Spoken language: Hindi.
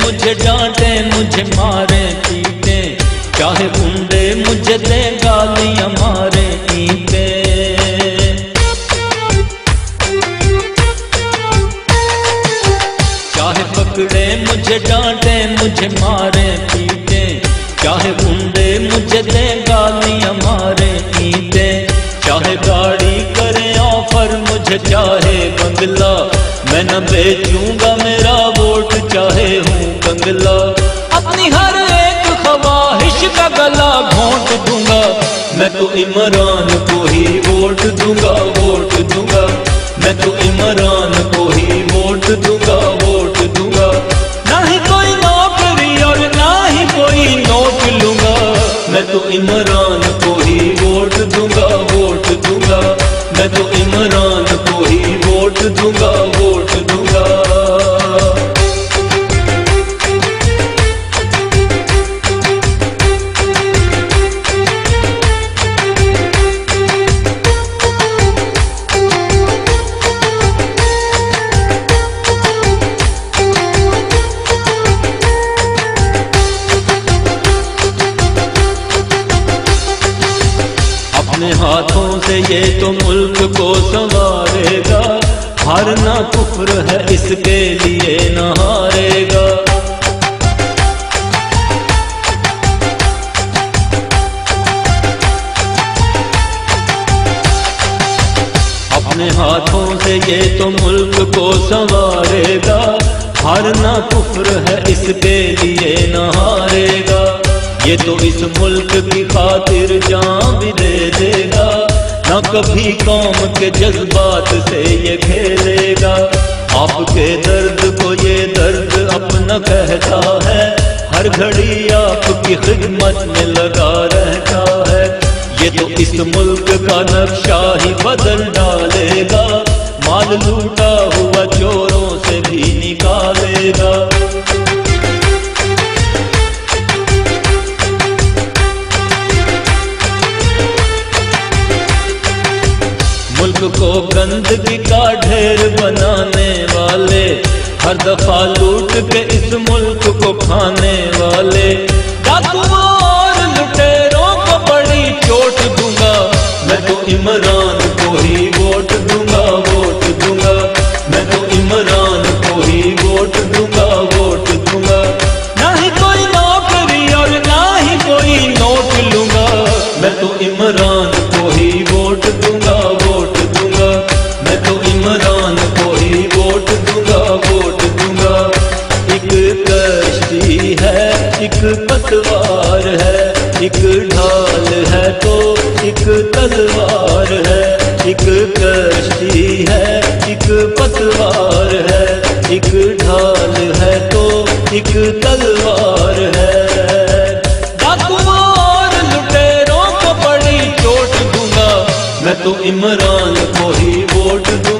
मुझे डांटे, मुझे मारे पीटे, चाहे गुंडे मुझे दे गालियां मारे ईंटे। चाहे पकड़े मुझे डांटे, मुझे मारे पीटे, चाहे गुंडे मुझे दे गालियां मारे ईंटे। चाहे गाड़ी करे ऑफर मुझे, चाहे बंगला, मैं न बेचूंगा मेरा वोट, चाहे हूँ कंगला। अपनी हर एक ख्वाहिश का गला घोंट दूंगा, मैं तो इमरान को ही वोट दूंगा, वोट दूंगा। मैं तो इमरान को ही वोट दूंगा, वोट दूंगा। ना ही कोई नौकरी और ना ही कोई नोट लूंगा, मैं तो इमरान को ही वोट दूंगा, वोट दूंगा। मैं तो इमरान को ही वोट दूंगा, वोट दूंगा। अपने हाथों से ये तो मुल्क को संवारेगा, हारना कुफ्र है इसके लिए न हारेगा। अपने हाथों से ये तो मुल्क को संवारेगा, हारना कुफ्र है इसके लिए न हारेगा। ये तो इस मुल्क की खातिर जान भी दे देगा, न कभी कौम के जज्बात से ये खेलेगा। आपके दर्द को ये दर्द अपना कहता है, हर घड़ी आपकी खिदमत में लगा रहता है। ये तो इस मुल्क का नक्शा ही बदल डालेगा, माल लूटा हुआ चोरों से भी निकालेगा। मुल्क को गंदगी का ढेर बनाने वाले, हर दफा लूट के इस मुल्क को खाने वाले, डाकुओं और लुटेरों को बड़ी चोट दूंगा, मैं तो इमरान को ही वोट दूंगा, वोट दूंगा। मैं तो इमरान को ही वोट दूंगा, वोट दूंगा। ना ही कोई नौकरी और ना ही कोई नोट लूंगा, मैं तो इमरान को ही वोट दूंगा, वोट दूंगा। मैं तो इमरान को ही वोट दूंगा, वोट दूंगा। एक कश्ती है, एक पतवार है, एक ढाल है तो एक तलवार है। एक कश्ती है, एक पतवार है, एक ढाल है तो एक तलवार है। डाकुओं और लुटेरों को बड़ी चोट दूंगा, मैं तो इमरान को ही वोट दूंगा।